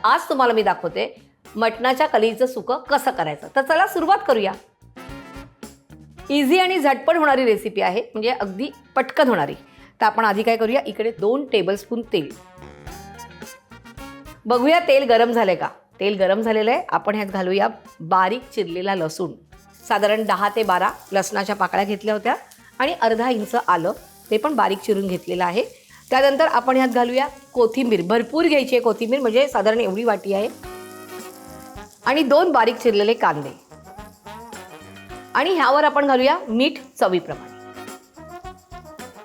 आज तुम्हाला मी दाखवते मटणाच्या कलेजीचं सुकं कसं करायचं. तर चला सुरुवात करूया. इझी आणि झटपट होणारी रेसिपी आहे, म्हणजे अगदी पटकन होणारी. तर आपण आधी काय करूया, इकडे 2 टेबलस्पून तेल. बघूया तेल गरम झालंय का. तेल गरम झालेलं आहे. आपण ह्यात घालूया बारीक चिरलेला लसूण. साधारण 10 ते 12 लसणाच्या पाकळ्या घेतल्या होत्या आणि अर्धा इंच आलं, ते पण बारीक चिरून घेतलेलं आहे. त्यानंतर आपण ह्यात घालूया कोथिंबीर. भरपूर घ्यायची आहे कोथिंबीर, म्हणजे साधारण एवढी वाटी आहे. आणि 2 बारीक चिरलेले कांदे. आणि ह्यावर आपण घालूया मीठ चवीप्रमाणे.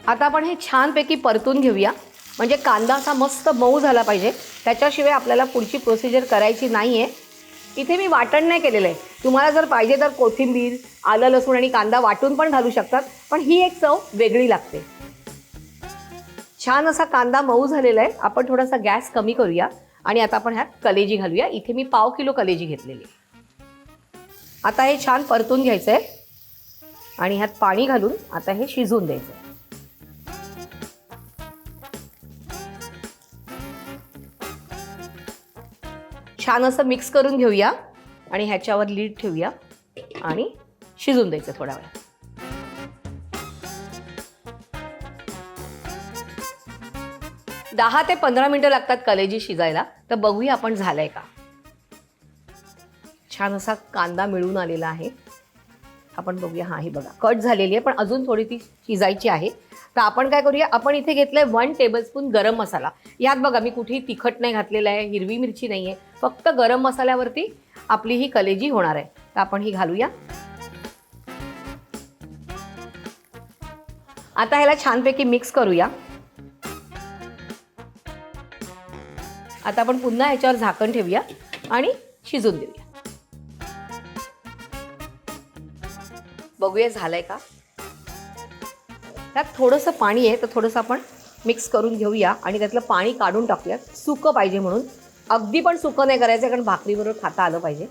आता आपण हे छानपैकी परतून घेऊया, म्हणजे कांदा असा मस्त मऊ झाला पाहिजे. त्याच्याशिवाय आपल्याला पुढची प्रोसिजर करायची नाही आहे. इथे मी वाटण नाही केलेलं आहे. तुम्हाला जर पाहिजे तर कोथिंबीर, आलं, लसूण आणि कांदा वाटून पण घालू शकतात, पण ही एक चव वेगळी लागते. छान असा कांदा मऊ झालेला आहे. आपण थोडासा गॅस कमी करूया आणि आता आपण ह्यात कलेजी घालूया. इथे मी 1/2 किलो कलेजी घेतलेली. आता हे छान परतून घ्यायचं आहे आणि ह्यात पाणी घालून आता हे शिजवून द्यायचं आहे. छान असं मिक्स करून घेऊया आणि ह्याच्यावर लीड ठेवूया आणि शिजून द्यायचं थोडा वेळ. दहा ते 15 मिनिटं लागतात कलेजी शिजायला. तर बघूया आपण झालंय का. छान असा कांदा मिळून आलेला आहे. आपण बघूया. हा, ही बघा कट झालेली आहे, पण अजून थोडी ती शिजायची आहे. तर आपण काय करूया, आपण इथे घेतलंय 1 टेबलस्पून गरम मसाला. यात बघा मी कुठेही तिखट नाही घातलेलं आहे, हिरवी मिरची नाही आहे, फक्त गरम मसाल्यावरती आपली ही कलेजी होणार आहे. तर आपण ही घालूया. आता ह्याला छानपैकी मिक्स करूया. आता आपण पुन्हा ह्याच्यावर झाकण ठेवूया आणि शिजून देऊया. बघूया झालंय का. त्यात थोडंसं पाणी आहे, तर थोडंसं आपण मिक्स करून घेऊया आणि त्यातलं पाणी काढून टाकूया. सुकं पाहिजे म्हणून. अगदी पण सुकं नाही करायचं, कारण भाकरीबरोबर खाता आलं पाहिजे.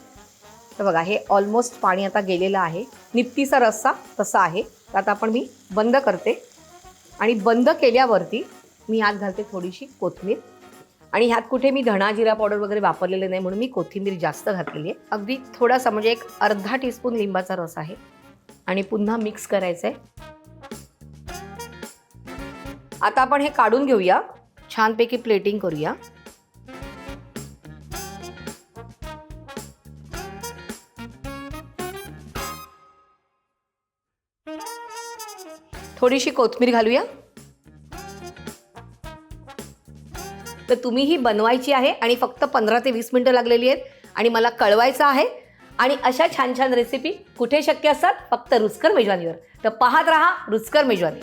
तर बघा हे ऑलमोस्ट पाणी आता गेलेलं आहे. निप्तीचा रस्सा तसा आहे. तर आता आपण मी बंद करते आणि बंद केल्यावरती मी ह्यात घालते थोडीशी कोथिंबीर. आणि ह्यात कुठे मी धणा जिरा पावडर वगैरे वापरलेले नाही, म्हणून मी कोथिंबीर जास्त घातलेली आहे. अगदी थोडासा, म्हणजे एक अर्धा टीस्पून लिंबाचा रस आहे. आणि पुन्हा मिक्स करायचं आहे. आता आपण हे काढून घेऊया. छानपैकी प्लेटिंग करूया. थोडीशी कोथिंबीर घालूया. तर तुम्ही ही बनवायची आहे आणि फक्त 15 ते 20 मिनिटं लागलेली आहेत आणि मला कळवायचं आहे. आणि अशा छान छान रेसिपी कुठे शक्य असतात? फक्त रुचकर मेजवानीवर. तर पाहत रहा रुचकर मेजवानी.